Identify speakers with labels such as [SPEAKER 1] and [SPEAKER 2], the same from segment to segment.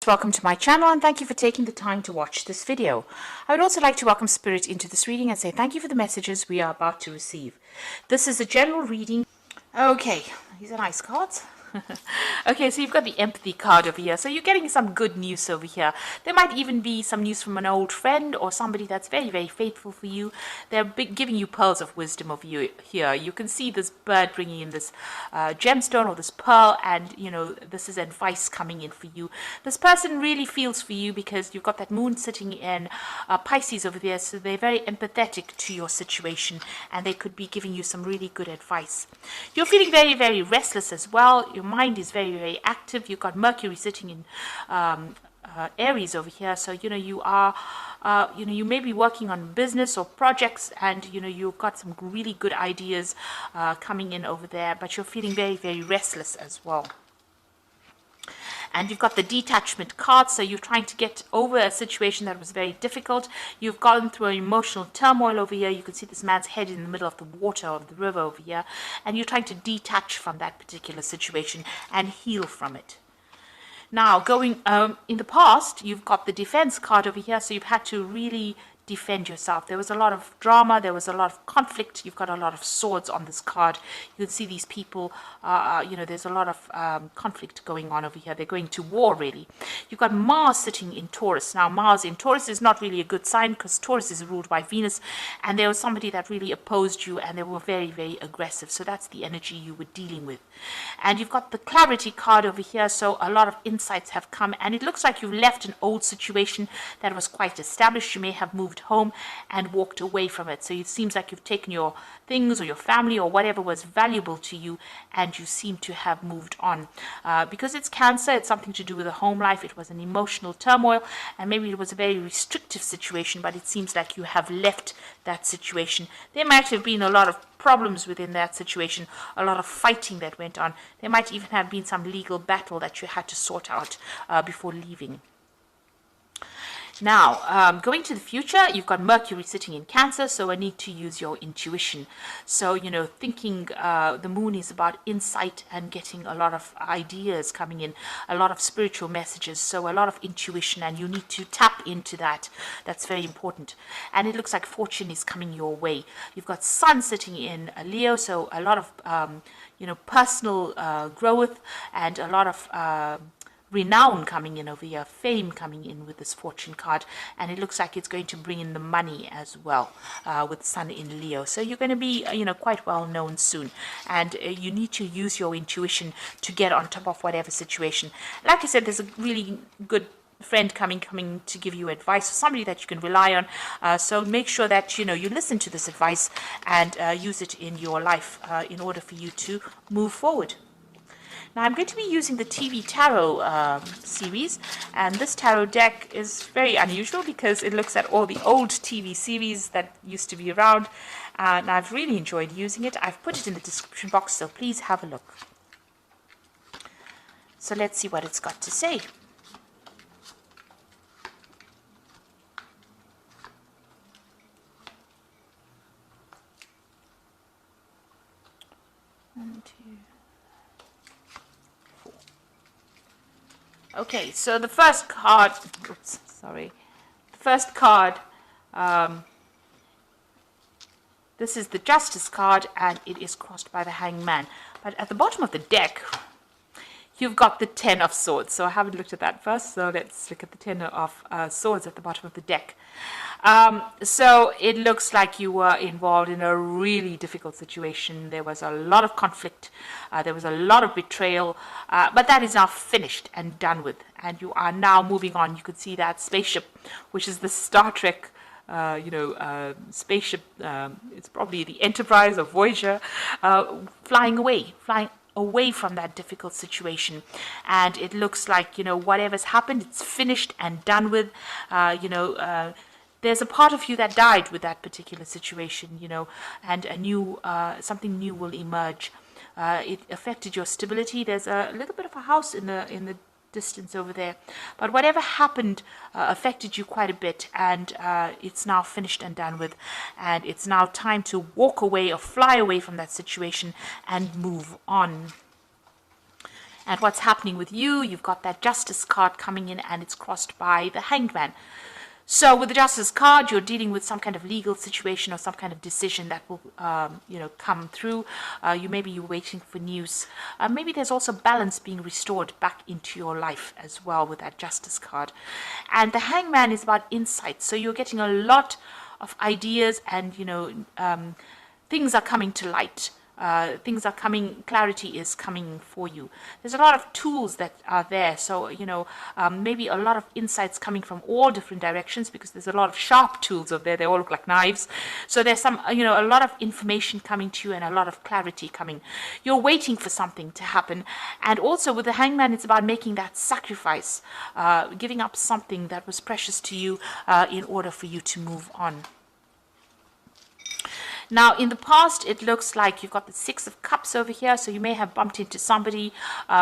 [SPEAKER 1] Welcome to my channel and thank you for taking the time to watch this video. I would also like to welcome Spirit into this reading and say thank you for the messages we are about to receive. This is a general reading. Okay, these are nice cards. Okay, so you've got the empathy card over here. So you're getting some good news over here. There might even be some news from an old friend or somebody that's very, very faithful for you. They're giving you pearls of wisdom over here. You can see this bird bringing in this gemstone or this pearl, and you know this is advice coming in for you. This person really feels for you because you've got that moon sitting in Pisces over there, so they're very empathetic to your situation and they could be giving you some really good advice. You're feeling very, very restless as well. Your mind is very, very active. You've got Mercury sitting in Aries over here, so you know you are you may be working on business or projects, and you know you've got some really good ideas coming in over there, but you're feeling very, very restless as well. And you've got the detachment card, so you're trying to get over a situation that was very difficult. You've gone through an emotional turmoil over here. You can see this man's head in the middle of the water of the river over here, and you're trying to detach from that particular situation and heal from it. Now, going in the past, you've got the defense card over here, so you've had to really defend yourself. There was a lot of drama, there was a lot of conflict. You've got a lot of swords on this card. You can see these people, you know, there's a lot of conflict going on over here. They're going to war, really. You've got Mars sitting in Taurus. Now, Mars in Taurus is not really a good sign because Taurus is ruled by Venus, and there was somebody that really opposed you, and they were very, very aggressive. So that's the energy you were dealing with. And you've got the clarity card over here, so a lot of insights have come, and it looks like you've left an old situation that was quite established. You may have moved home and walked away from it. So it seems like you've taken your things or your family or whatever was valuable to you, and you seem to have moved on. Because it's Cancer, it's something to do with the home life. It was an emotional turmoil, and maybe it was a very restrictive situation, but it seems like you have left that situation. There might have been a lot of problems within that situation, a lot of fighting that went on. There might even have been some legal battle that you had to sort out before leaving. Now, going to the future, you've got Mercury sitting in Cancer, so I need to use your intuition. So, you know, thinking the moon is about insight and getting a lot of ideas coming in, a lot of spiritual messages, so a lot of intuition, and you need to tap into that. That's very important. And it looks like fortune is coming your way. You've got Sun sitting in Leo, so a lot of, you know, personal growth and a lot of renown coming in over here, fame coming in with this fortune card, and it looks like it's going to bring in the money as well with Sun in Leo. So you're going to be, you know, quite well known soon, and you need to use your intuition to get on top of whatever situation. Like I said, there's a really good friend coming to give you advice, or somebody that you can rely on. So make sure that, you know, you listen to this advice and use it in your life in order for you to move forward. Now, I'm going to be using the TV Tarot series, and this tarot deck is very unusual because it looks at all the old TV series that used to be around, and I've really enjoyed using it. I've put it in the description box, so please have a look. So let's see what it's got to say. One, two. Okay, so the first card, oops, sorry, the first card, this is the Justice card, and it is crossed by the Hanged Man. But at the bottom of the deck, you've got the Ten of Swords. So I haven't looked at that first, so let's look at the Ten of Swords at the bottom of the deck. So it looks like you were involved in a really difficult situation. There was a lot of conflict. There was a lot of betrayal, but that is now finished and done with. And you are now moving on. You could see that spaceship, which is the Star Trek you know, spaceship. It's probably the Enterprise or Voyager, flying away from that difficult situation. And it looks like, you know, whatever's happened, it's finished and done with. You know, there's a part of you that died with that particular situation, you know, and a new, something new will emerge. It affected your stability. There's a little bit of a house in the distance over there, but whatever happened affected you quite a bit, and it's now finished and done with, and it's now time to walk away or fly away from that situation and move on. And what's happening with you, you've got that Justice card coming in, and it's crossed by the Hanged Man. So with the Justice card, you're dealing with some kind of legal situation or some kind of decision that will, come through. You maybe you're waiting for news. Maybe there's also balance being restored back into your life as well with that Justice card. And the Hangman is about insight. So you're getting a lot of ideas, and things are coming to light. Things are coming, clarity is coming for you. There's a lot of tools that are there. So, maybe a lot of insights coming from all different directions, because there's a lot of sharp tools over there. They all look like knives. So there's some, a lot of information coming to you and a lot of clarity coming. You're waiting for something to happen. And also with the Hangman, it's about making that sacrifice, giving up something that was precious to you in order for you to move on. Now, in the past, it looks like you've got the Six of Cups over here, so you may have bumped into somebody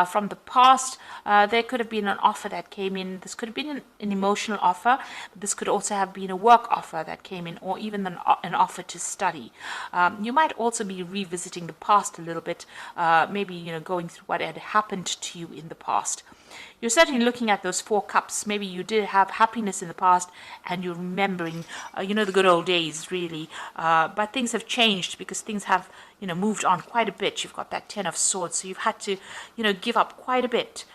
[SPEAKER 1] from the past. There could have been an offer that came in. This could have been an emotional offer. This could also have been a work offer that came in, or even an offer to study. You might also be revisiting the past a little bit, maybe going through what had happened to you in the past. You're certainly looking at those Four Cups. Maybe you did have happiness in the past, and you're remembering, the good old days, really. But things have changed, because things have, moved on quite a bit. You've got that Ten of Swords, so you've had to, give up quite a bit,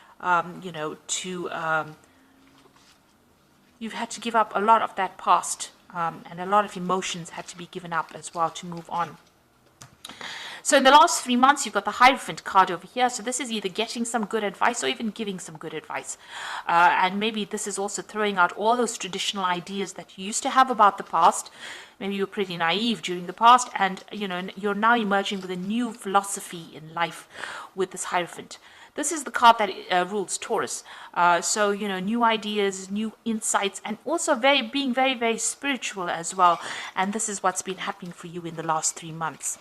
[SPEAKER 1] you've had to give up a lot of that past, and a lot of emotions had to be given up as well to move on. So in the last 3 months, you've got the Hierophant card over here. So this is either getting some good advice or even giving some good advice. And maybe this is also throwing out all those traditional ideas that you used to have about the past. Maybe you were pretty naive during the past, and you're now emerging with a new philosophy in life with this Hierophant. This is the card that rules Taurus. So, new ideas, new insights, and also being very, very spiritual as well. And this is what's been happening for you in the last 3 months.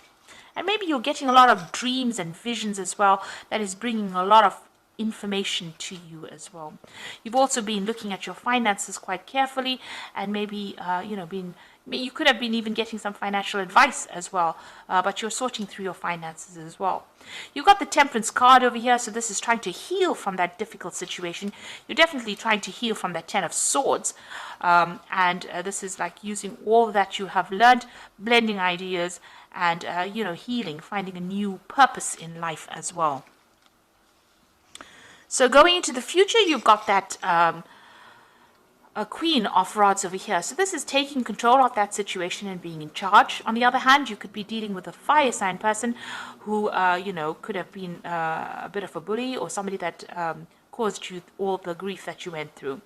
[SPEAKER 1] And maybe you're getting a lot of dreams and visions as well, that is bringing a lot of information to you as well. You've also been looking at your finances quite carefully, and maybe, you could have been even getting some financial advice as well, but you're sorting through your finances as well. You've got the Temperance card over here, so this is trying to heal from that difficult situation. You're definitely trying to heal from that Ten of Swords, and this is like using all that you have learned, blending ideas, and healing, finding a new purpose in life as well. So going into the future, you've got that a Queen of Rods over here. So this is taking control of that situation and being in charge. On the other hand, you could be dealing with a fire sign person who could have been a bit of a bully, or somebody that caused you all the grief that you went through.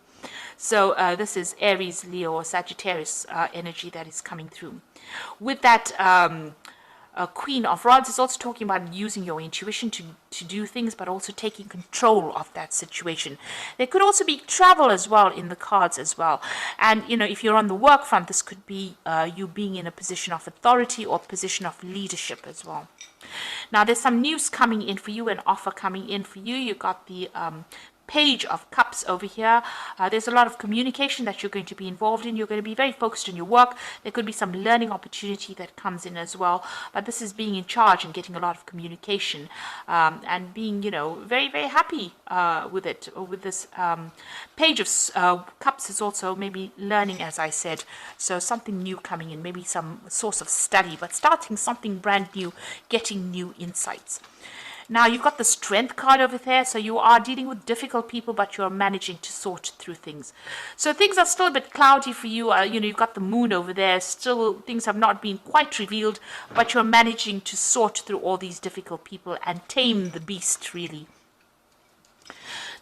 [SPEAKER 1] So this is Aries, Leo, or Sagittarius energy that is coming through. With that Queen of Rods is also talking about using your intuition to do things, but also taking control of that situation. There could also be travel as well in the cards as well. And, if you're on the work front, this could be you being in a position of authority or position of leadership as well. Now, there's some news coming in for you, an offer coming in for you. You've got the Page of Cups over here. There's a lot of communication that you're going to be involved in. You're going to be very focused on your work. There could be some learning opportunity that comes in as well. But this is being in charge and getting a lot of communication, and being, very, very happy with it. With this Page of Cups is also maybe learning, as I said. So something new coming in, maybe some source of study, but starting something brand new, getting new insights. Now, you've got the Strength card over there, so you are dealing with difficult people, but you're managing to sort through things. So things are still a bit cloudy for you. You've got the Moon over there. Still, things have not been quite revealed, but you're managing to sort through all these difficult people and tame the beast, really.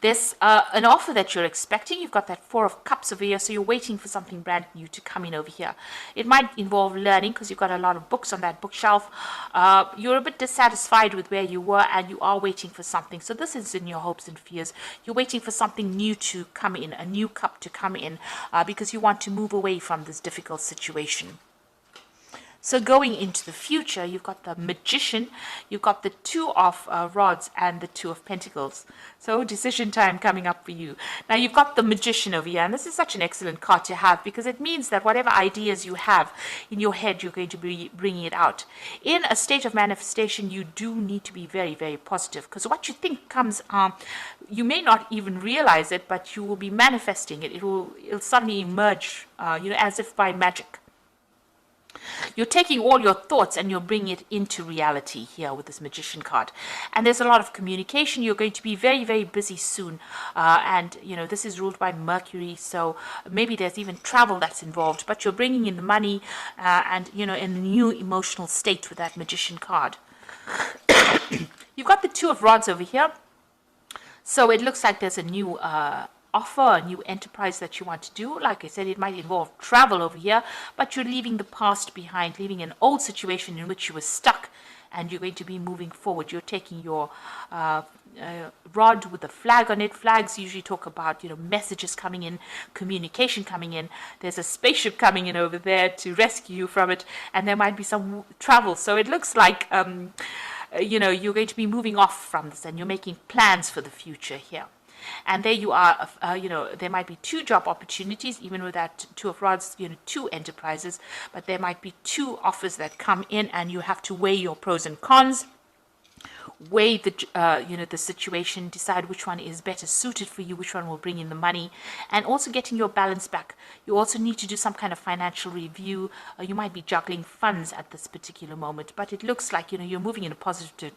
[SPEAKER 1] There's an offer that you're expecting. You've got that Four of Cups over here, so you're waiting for something brand new to come in over here. It might involve learning, because you've got a lot of books on that bookshelf. You're a bit dissatisfied with where you were, and you are waiting for something. So this is in your hopes and fears. You're waiting for something new to come in, a new cup to come in, because you want to move away from this difficult situation. So going into the future, you've got the Magician, you've got the Two of Rods and the Two of Pentacles. So decision time coming up for you. Now you've got the Magician over here, and this is such an excellent card to have because it means that whatever ideas you have in your head, you're going to be bringing it out. In a state of manifestation, you do need to be very, very positive because what you think comes, you may not even realize it, but you will be manifesting it. It'll suddenly emerge, as if by magic. You're taking all your thoughts and you're bringing it into reality here with this Magician card. And there's a lot of communication. You're going to be very, very busy soon. And this is ruled by Mercury. So maybe there's even travel that's involved. But you're bringing in the money and, in a new emotional state with that Magician card. You've got the Two of Rods over here. So it looks like there's a new offer, a new enterprise that you want to do. Like I said, it might involve travel over here, but you're leaving the past behind, leaving an old situation in which you were stuck, and you're going to be moving forward. You're taking your rod with a flag on it. Flags usually talk about, messages coming in, communication coming in. There's a spaceship coming in over there to rescue you from it, and there might be some travel. So it looks like, you're going to be moving off from this, and you're making plans for the future here. And there you are, there might be two job opportunities, even with that Two of Rods, two enterprises, but there might be two offers that come in and you have to weigh your pros and cons, weigh the situation, decide which one is better suited for you, which one will bring in the money, and also getting your balance back. You also need to do some kind of financial review. You might be juggling funds at this particular moment, but it looks like, you're moving in a positive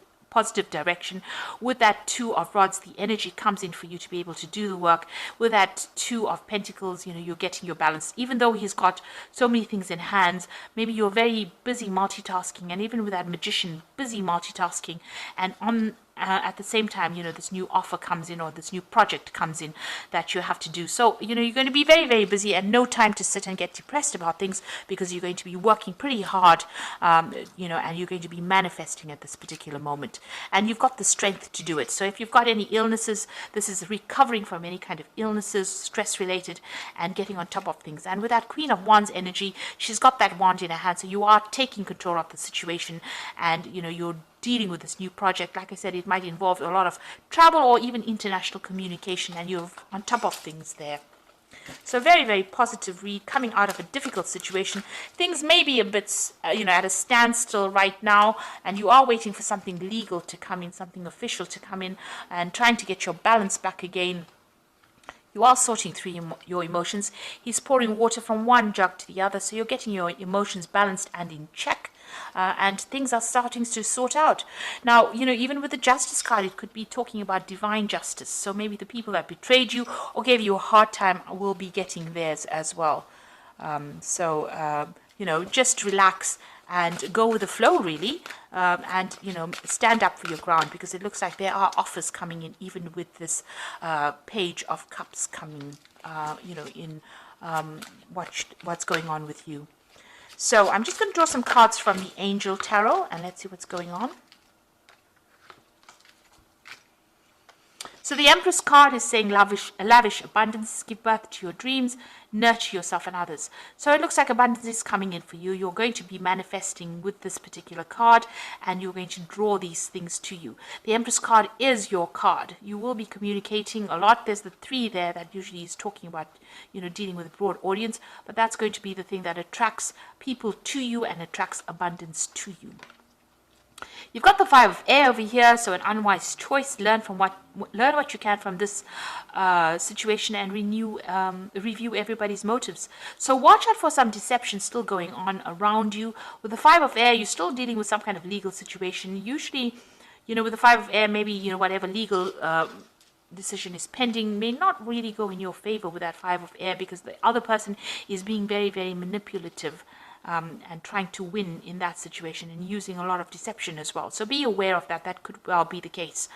[SPEAKER 1] direction. With that Two of Rods, the energy comes in for you to be able to do the work. With that Two of Pentacles, you're getting your balance. Even though he's got so many things in hands, maybe you're very busy multitasking, and even with that Magician, busy multitasking, and at the same time, this new offer comes in or this new project comes in that you have to do. So, you're going to be very, very busy and no time to sit and get depressed about things because you're going to be working pretty hard, and you're going to be manifesting at this particular moment. And you've got the strength to do it. So if you've got any illnesses, this is recovering from any kind of illnesses, stress related, and getting on top of things. And with that Queen of Wands energy, she's got that wand in her hand. So you are taking control of the situation and, you're dealing with this new project. Like I said, it might involve a lot of travel or even international communication, and you're on top of things there. So very, very positive read coming out of a difficult situation. Things may be a bit, at a standstill right now, and you are waiting for something legal to come in, something official to come in, and trying to get your balance back again. You are sorting through your emotions. He's pouring water from one jug to the other, so you're getting your emotions balanced and in check. And things are starting to sort out. Now, even with the Justice card, it could be talking about divine justice. So maybe the people that betrayed you or gave you a hard time will be getting theirs as well. Just relax and go with the flow, really, and stand up for your ground, because it looks like there are offers coming in, even with this Page of Cups coming, in what's going on with you. So I'm just going to draw some cards from the Angel Tarot, and let's see what's going on. So the Empress card is saying lavish abundance, give birth to your dreams, nurture yourself and others. So it looks like abundance is coming in for you. You're going to be manifesting with this particular card, and you're going to draw these things to you. The Empress card is your card. You will be communicating a lot. There's the 3 there that usually is talking about, dealing with a broad audience, but that's going to be the thing that attracts people to you and attracts abundance to you. You've got the 5 of Air over here, so an unwise choice. Learn what you can from this situation and review everybody's motives. So watch out for some deception still going on around you. With the 5 of Air, you're still dealing with some kind of legal situation. Usually, with the 5 of Air, maybe, whatever legal decision is pending may not really go in your favor with that 5 of Air, because the other person is being very, very manipulative. And trying to win in that situation and using a lot of deception as well. So be aware of that. That could well be the case.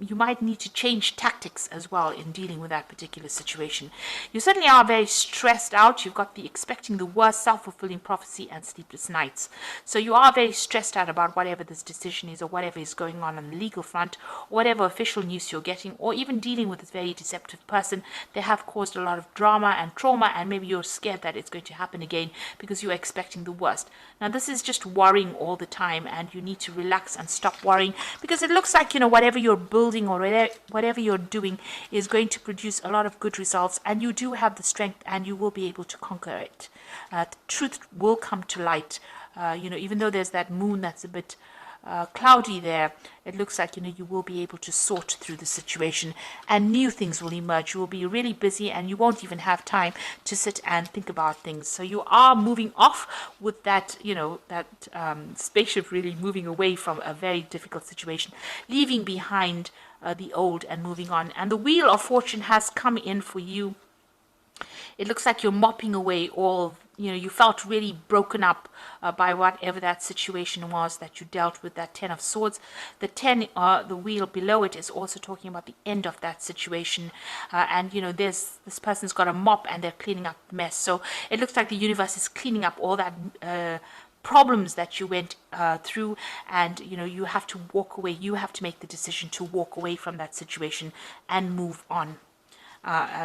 [SPEAKER 1] you might need to change tactics as well in dealing with that particular situation. You certainly are very stressed out. You've got the expecting the worst, self-fulfilling prophecy, and sleepless nights. So you are very stressed out about whatever this decision is, or whatever is going on the legal front, or whatever official news you're getting, or even dealing with this very deceptive person. They have caused a lot of drama and trauma, and maybe you're scared that it's going to happen again because you're expecting the worst. Now, this is just worrying all the time, and you need to relax and stop worrying, because it looks like, whatever you're building or whatever you're doing is going to produce a lot of good results, and you do have the strength, and you will be able to conquer it. The truth will come to light. Even though there's that moon that's a bit cloudy there, it looks like you will be able to sort through the situation, and new things will emerge. You will be really busy, and you won't even have time to sit and think about things. So you are moving off with that spaceship, really moving away from a very difficult situation, leaving behind the old and moving on. And the Wheel of Fortune has come in for you. It looks like you're mopping away all, you felt really broken up by whatever that situation was that you dealt with, that 10 of Swords. The 10, the wheel below it, is also talking about the end of that situation. And, this person's got a mop and they're cleaning up the mess. So it looks like the universe is cleaning up all that problems that you went through, and you have to walk away. You have to make the decision to walk away from that situation and move on.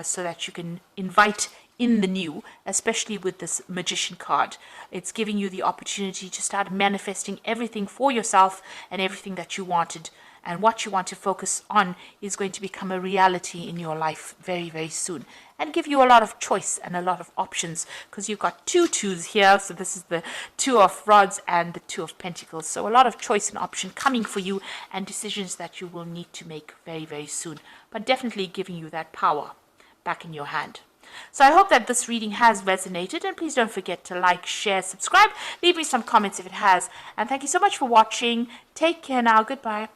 [SPEAKER 1] So that you can invite in the new, especially with this Magician card. It's giving you the opportunity to start manifesting everything for yourself and everything that you wanted. And what you want to focus on is going to become a reality in your life very, very soon, and give you a lot of choice and a lot of options, because you've got 2 twos here. So this is the 2 of Rods and the 2 of Pentacles. So a lot of choice and option coming for you, and decisions that you will need to make very, very soon, but definitely giving you that power back in your hand. So I hope that this reading has resonated, and please don't forget to like, share, subscribe, leave me some comments if it has, and thank you so much for watching. Take care now. Goodbye.